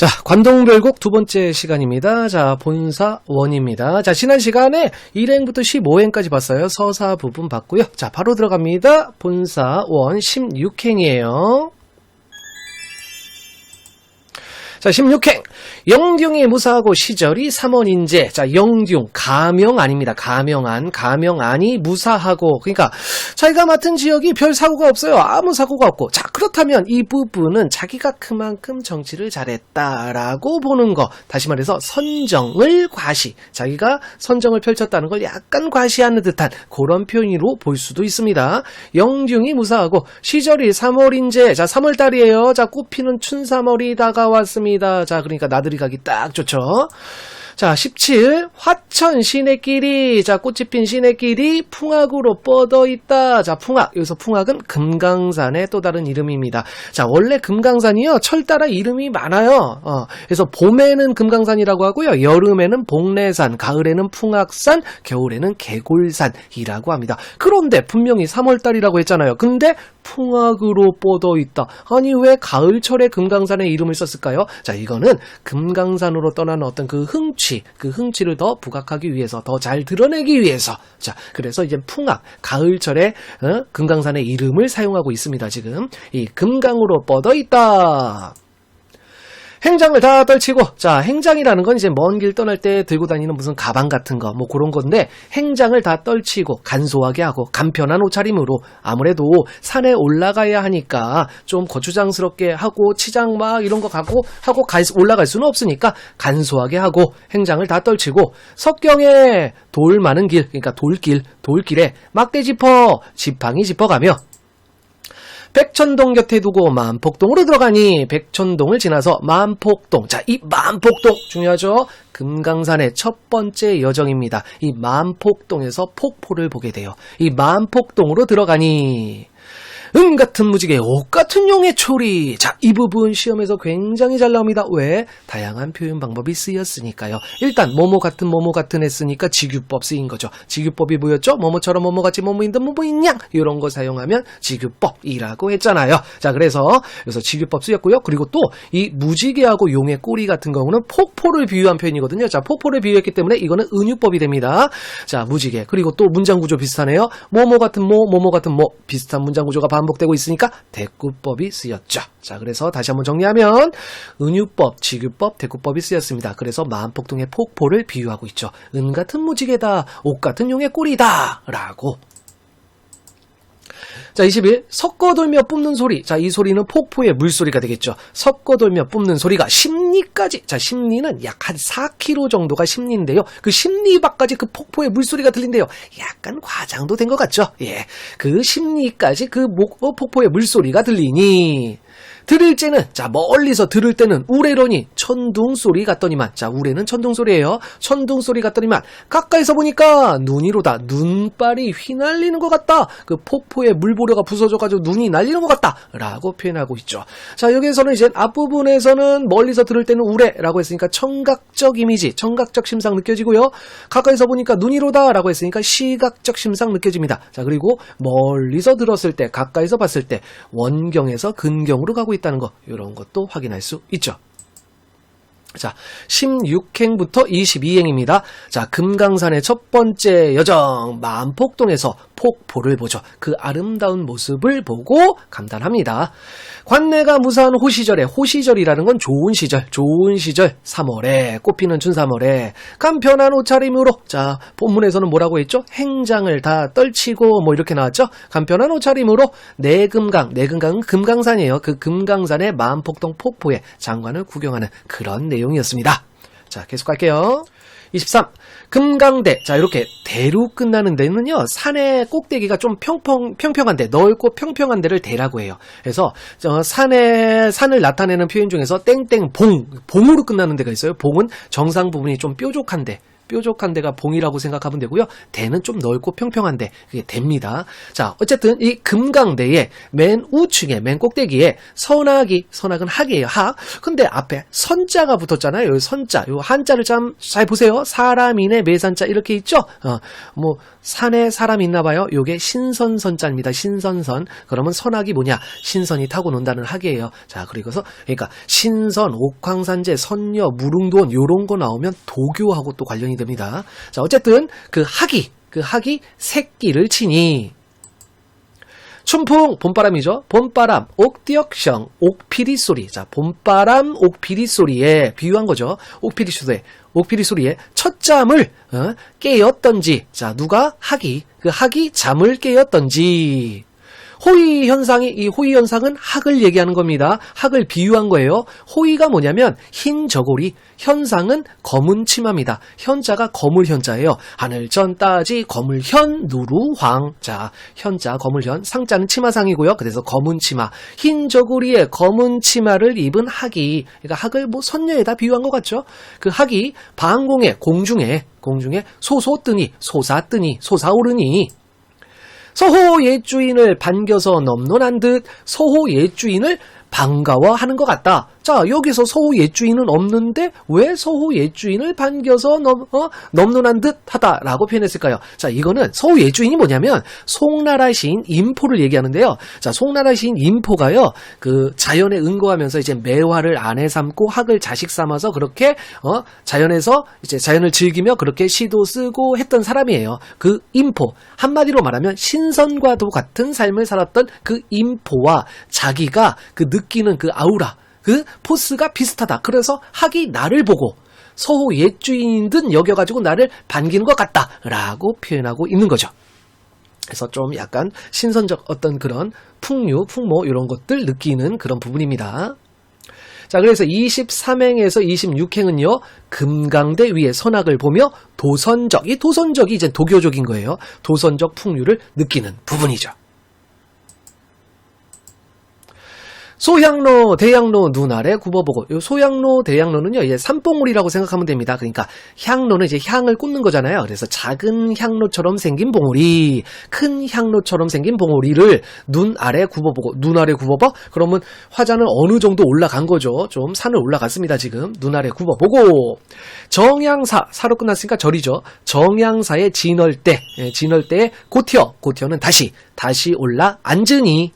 자, 관동별곡 두 번째 시간입니다. 자, 본사 원입니다. 자, 지난 시간에 1행부터 15행까지 봤어요. 서사 부분 봤고요. 자, 바로 들어갑니다. 본사 원 16행이에요. 자, 16행. 영둥이 무사하고 시절이 3원인제. 자, 영둥. 가명 아닙니다. 가명안이 무사하고. 그러니까 자기가 맡은 지역이 별 사고가 없어요. 아무 사고가 없고. 자, 그렇다면 이 부분은 자기가 그만큼 정치를 잘했다라고 보는 거. 다시 말해서 선정을 과시. 자기가 선정을 펼쳤다는 걸 약간 과시하는 듯한 그런 표현으로 볼 수도 있습니다. 영둥이 무사하고 시절이 3월인제. 자, 3월달이에요. 자, 꽃피는 춘삼월이 다가왔습니다. 자, 그러니까 나들이 가기 딱 좋죠. 자, 17. 화천 시내길이. 자, 꽃이 핀 시내길이 풍악으로 뻗어 있다. 자, 풍악. 여기서 풍악은 금강산의 또 다른 이름입니다. 자, 원래 금강산이요, 철 따라 이름이 많아요. 그래서 봄에는 금강산이라고 하고요, 여름에는 복례산, 가을에는 풍악산, 겨울에는 개골산이라고 합니다. 그런데 분명히 3월달이라고 했잖아요. 근데 풍악으로 뻗어 있다. 아니, 왜 가을철에 금강산의 이름을 썼을까요? 자, 이거는 금강산으로 떠나는 어떤 그 흥취를 더 부각하기 위해서, 더 잘 드러내기 위해서. 자, 그래서 이제 풍악, 가을철에 금강산의 이름을 사용하고 있습니다. 지금 이 금강으로 뻗어 있다. 행장을 다 떨치고. 자, 행장이라는 건 이제 먼 길 떠날 때 들고 다니는 무슨 가방 같은 거, 뭐 그런 건데, 행장을 다 떨치고 간소하게 하고 간편한 옷차림으로. 아무래도 산에 올라가야 하니까 좀 거추장스럽게 하고 치장 막 이런 거 하고 올라갈 수는 없으니까 간소하게 하고 행장을 다 떨치고, 석경에 돌 많은 길, 그러니까 돌길에 막대 지팡이 짚어가며 백천동 곁에 두고 만폭동으로 들어가니. 백천동을 지나서 만폭동. 자, 이 만폭동 중요하죠. 금강산의 첫 번째 여정입니다. 이 만폭동에서 폭포를 보게 돼요. 이 만폭동으로 들어가니. 같은 무지개, 옷 같은 용의 초리. 자, 이 부분 시험에서 굉장히 잘 나옵니다. 왜? 다양한 표현 방법이 쓰였으니까요. 일단 뭐뭐 같은 했으니까 직유법 쓰인 거죠. 직유법이 뭐였죠? 뭐뭐처럼 뭐뭐같이 뭐뭐인듯 뭐뭐인양, 이런 거 사용하면 직유법이라고 했잖아요. 자, 그래서 여기서 직유법 쓰였고요. 그리고 또 이 무지개하고 용의 꼬리 같은 경우는 폭포를 비유한 표현이거든요. 자, 폭포를 비유했기 때문에 이거는 은유법이 됩니다. 자, 무지개. 그리고 또 문장 구조 비슷하네요. 뭐뭐 같은 비슷한 문장 구조가 반복되고 있으니까 대꾸법이 쓰였죠. 자, 그래서 다시 한번 정리하면 은유법, 직유법, 대꾸법이 쓰였습니다. 그래서 만폭동의 폭포를 비유하고 있죠. 은 같은 무지개다, 옷 같은 용의 꼬리다 라고. 자, 21. 섞어돌며 뿜는 소리. 자, 이 소리는 폭포의 물소리가 되겠죠. 섞어돌며 뿜는 소리가 십리까지. 자, 십리는 약 한 4km 정도가 십리인데요. 그 십리 밖까지 그 폭포의 물소리가 들린대요. 약간 과장도 된 것 같죠. 예. 그 십리까지 그 폭포의 물소리가 들리니. 들을 때는, 자, 멀리서 들을 때는 우레로니 천둥소리 같더니만. 자, 우레는 천둥소리예요. 천둥소리 같더니만 가까이서 보니까 눈이로다. 눈발이 휘날리는 것 같다. 그 폭포의 물보려가 부서져가지고 눈이 날리는 것 같다 라고 표현하고 있죠. 자, 여기에서는 이제 앞부분에서는 멀리서 들을 때는 우레라고 했으니까 청각적 이미지, 청각적 심상 느껴지고요. 가까이서 보니까 눈이로다 라고 했으니까 시각적 심상 느껴집니다. 자, 그리고 멀리서 들었을 때, 가까이서 봤을 때 원경에서 근경으로 가고 있다는 거, 이런 것도 확인할 수 있죠. 자, 16행부터 22행입니다. 자, 금강산의 첫 번째 여정, 만폭동에서 폭포를 보죠. 그 아름다운 모습을 보고 감탄합니다. 관내가 무사한 호시절에, 호시절이라는 건 좋은 시절, 3월에, 꽃피는 춘삼월에 간편한 옷차림으로. 자, 본문에서는 뭐라고 했죠? 행장을 다 떨치고 뭐 이렇게 나왔죠? 간편한 옷차림으로 내금강은 금강산이에요. 그 금강산의 만폭동 폭포의 장관을 구경하는 그런 내용이었습니다. 자, 계속 갈게요. 23. 금강대. 자, 이렇게 대로 끝나는 데는요, 산의 꼭대기가 좀 평평한 데, 넓고 평평한 데를 대라고 해요. 그래서 산을 나타내는 표현 중에서 땡땡 봉으로 끝나는 데가 있어요. 봉은 정상 부분이 좀 뾰족한 데, 뾰족한 데가 봉이라고 생각하면 되고요. 대는 좀 넓고 평평한데 그게 대입니다. 자, 어쨌든 이 금강대의 맨 우측에 맨 꼭대기에 선악은 학이에요. 학. 근데 앞에 선자가 붙었잖아요. 여기 선자. 요 한자를 잘 보세요. 사람이네 매산자 이렇게 있죠? 뭐 산에 사람 있나 봐요. 요게 신선선자입니다. 신선선. 그러면 선악이 뭐냐? 신선이 타고 논다는 학이에요. 자, 그러니까 신선, 옥황산제, 선녀, 무릉도원 요런 거 나오면 도교하고 또 관련이 됩니다. 자, 어쨌든 그 학이 새끼를 치니 춘풍 봄바람이죠. 봄바람 옥디역성 옥피리 소리. 자, 봄바람 옥피리 소리에 비유한 거죠. 옥피리 소리에 첫잠을 깨었던지. 자, 누가 그 학이 잠을 깨었던지. 호의 현상은 학을 얘기하는 겁니다. 학을 비유한 거예요. 호의가 뭐냐면 흰 저고리, 현상은 검은 치마입니다. 현자가 거물 현자예요. 하늘천 따지 거물현 누루황. 자, 현자 거물현, 상자는 치마상이고요. 그래서 검은 치마, 흰 저고리에 검은 치마를 입은 학이, 그러니까 학을 뭐 선녀에다 비유한 것 같죠. 그 학이 방공에 공중에 솟아오르니 서호 옛주인을 반겨서 넘논한 듯 서호 옛주인을 반가워하는 것 같다. 자, 여기서 서호 옛주인은 없는데 왜 서호 옛주인을 반겨서 넘논한 듯 하다라고 표현했을까요? 자, 이거는 서호 옛주인이 뭐냐면 송나라 시인 인포를 얘기하는데요. 자, 송나라 시인 인포가요, 그 자연에 응거하면서 이제 매화를 아내 삼고 학을 자식 삼아서 그렇게 자연에서 이제 자연을 즐기며 그렇게 시도 쓰고 했던 사람이에요. 그 인포, 한마디로 말하면 신선과도 같은 삶을 살았던 그 인포와 자기가 그 느끼는 그 아우라, 그 포스가 비슷하다. 그래서 학이 나를 보고 서호 옛주인인 듯 여겨가지고 나를 반기는 것 같다라고 표현하고 있는 거죠. 그래서 좀 약간 신선적 어떤 그런 풍류, 풍모 이런 것들 느끼는 그런 부분입니다. 자, 그래서 23행에서 26행은요, 금강대 위에 선악을 보며 이 도선적이 이제 도교적인 거예요. 도선적 풍류를 느끼는 부분이죠. 소향로, 대향로 눈 아래 굽어보고. 요 소향로, 대향로는요, 이제 산봉우리라고 생각하면 됩니다. 그러니까 향로는 이제 향을 꽂는 거잖아요. 그래서 작은 향로처럼 생긴 봉우리, 큰 향로처럼 생긴 봉우리를 눈 아래 굽어보고. 눈 아래 굽어봐? 그러면 화자는 어느 정도 올라간 거죠. 좀 산을 올라갔습니다, 지금. 눈 아래 굽어보고. 정양사로 끝났으니까 절이죠. 정양사의 진월대의 고티어는 다시 올라 앉으니.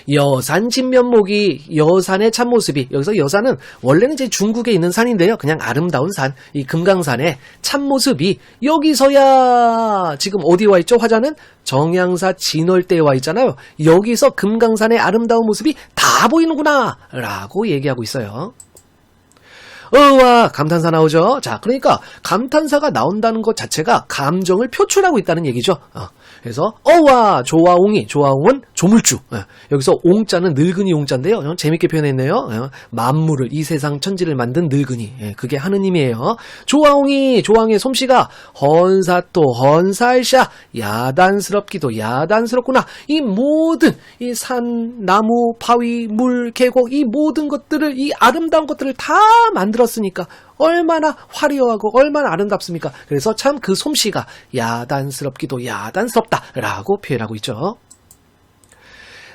여산 진면목이 여산의 참모습이, 여기서 여산은 원래는 이제 중국에 있는 산인데요. 그냥 아름다운 산, 이 금강산의 참모습이 여기서야 지금 어디 와 있죠? 화자는 정양사 진월대에 와 있잖아요. 여기서 금강산의 아름다운 모습이 다 보이는구나 라고 얘기하고 있어요. 와, 감탄사 나오죠. 자, 그러니까 감탄사가 나온다는 것 자체가 감정을 표출하고 있다는 얘기죠. 그래서 와, 조화옹은 조물주. 여기서 옹자는 늙은이 옹자인데요. 재밌게 표현했네요. 만물을, 이 세상 천지를 만든 늙은이. 그게 하느님이에요. 조화옹의 솜씨가 헌살샤 야단스럽기도 야단스럽구나. 이 모든 이 산, 나무, 바위, 물, 계곡, 이 모든 것들을, 이 아름다운 것들을 다 만들었으니까 얼마나 화려하고 얼마나 아름답습니까? 그래서 참 그 솜씨가 야단스럽기도 야단스럽다라고 표현하고 있죠.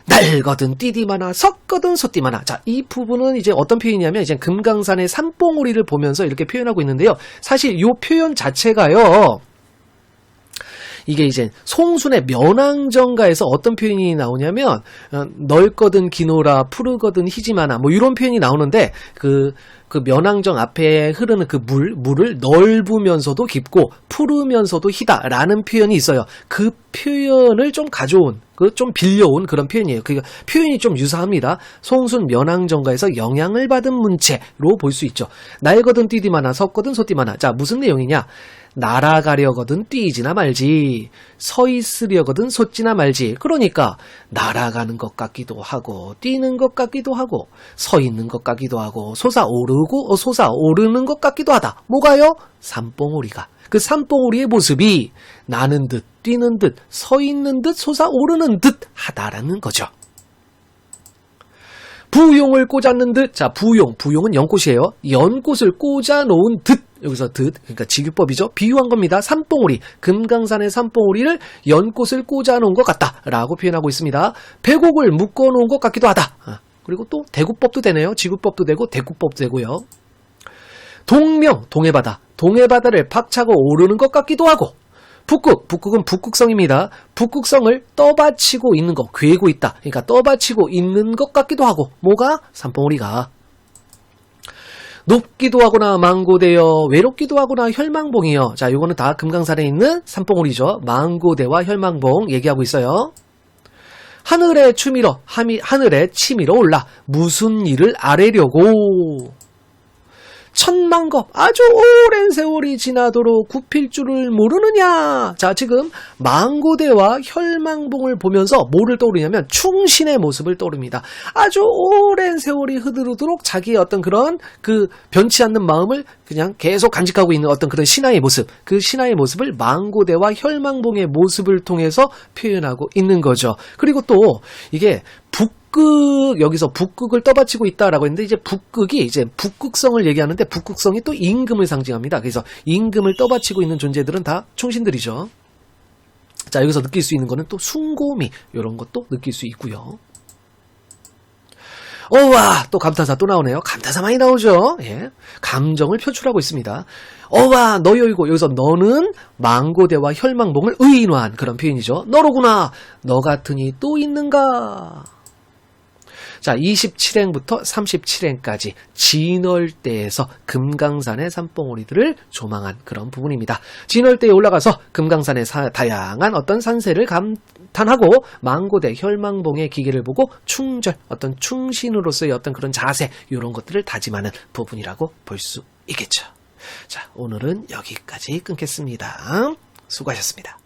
날거든 띠디마나 섞거든 소띠마나. 자, 이 부분은 이제 어떤 표현이냐면 이제 금강산의 산봉우리를 보면서 이렇게 표현하고 있는데요. 사실 이 표현 자체가요, 이게 이제 송순의 면왕정가에서 어떤 표현이 나오냐면 넓거든 기노라 푸르거든 희지마나 뭐 이런 표현이 나오는데 그 면왕정 앞에 흐르는 그 물을 넓으면서도 깊고 푸르면서도 희다라는 표현이 있어요. 그 표현을 좀 가져온, 좀 빌려온 그런 표현이에요. 그러니까 표현이 좀 유사합니다. 송순 면왕정가에서 영향을 받은 문체로 볼 수 있죠. 날거든 뛰디마나 섰거든 소띠마나. 자, 무슨 내용이냐? 날아가려거든 뛰지나 말지, 서 있으려거든 솟지나 말지. 그러니까 날아가는 것 같기도 하고 뛰는 것 같기도 하고 서 있는 것 같기도 하고 솟아오르는 것 같기도 하다. 뭐가요? 산봉우리가. 그 산봉우리의 모습이 나는 듯 뛰는 듯 서 있는 듯 솟아오르는 듯 하다라는 거죠. 부용을 꽂았는 듯. 자, 부용은 연꽃이에요. 연꽃을 꽂아놓은 듯 여기서 그러니까 직유법이죠. 비유한 겁니다. 산봉우리, 금강산의 산봉우리를 연꽃을 꽂아놓은 것 같다라고 표현하고 있습니다. 배곡을 묶어놓은 것 같기도 하다. 그리고 또 대구법도 되네요. 직유법도 되고 대구법도 되고요. 동명, 동해바다, 동해바다를 박차고 오르는 것 같기도 하고, 북극, 북극은 북극성입니다. 북극성을 떠받치고 있는 것, 괴고 있다. 그러니까 떠받치고 있는 것 같기도 하고, 뭐가? 산봉우리가. 높기도 하거나 망고대여, 외롭기도 하거나 혈망봉이여. 자, 요거는 다 금강산에 있는 산봉우리죠. 망고대와 혈망봉 얘기하고 있어요. 하늘에 치밀어 올라 무슨 일을 아뢰려고. 천만겁 아주 오랜 세월이 지나도록 굽힐 줄을 모르느냐. 자, 지금 망고대와 혈망봉을 보면서 뭐를 떠오르냐면 충신의 모습을 떠오릅니다. 아주 오랜 세월이 흐르도록 자기의 어떤 그런 그 변치 않는 마음을 그냥 계속 간직하고 있는 어떤 그런 신하의 모습, 그 신하의 모습을 망고대와 혈망봉의 모습을 통해서 표현하고 있는 거죠. 그리고 또 이게 여기서 북극을 떠받치고 있다라고 했는데, 이제 북극이 이제 북극성을 얘기하는데, 북극성이 또 임금을 상징합니다. 그래서 임금을 떠받치고 있는 존재들은 다 충신들이죠. 자, 여기서 느낄 수 있는 거는 또 숭고미, 이런 것도 느낄 수 있고요. 와, 또 감탄사 또 나오네요. 감탄사 많이 나오죠. 예, 감정을 표출하고 있습니다. 와, 너여이고, 여기서 너는 망고대와 혈망봉을 의인화한 그런 표현이죠. 너로구나. 너 같으니 또 있는가. 자, 27행부터 37행까지 진월대에서 금강산의 산봉우리들을 조망한 그런 부분입니다. 진월대에 올라가서 금강산의 다양한 어떤 산세를 감탄하고 망고대 혈망봉의 기계를 보고 어떤 충신으로서의 어떤 그런 자세, 이런 것들을 다짐하는 부분이라고 볼 수 있겠죠. 자, 오늘은 여기까지 끊겠습니다. 수고하셨습니다.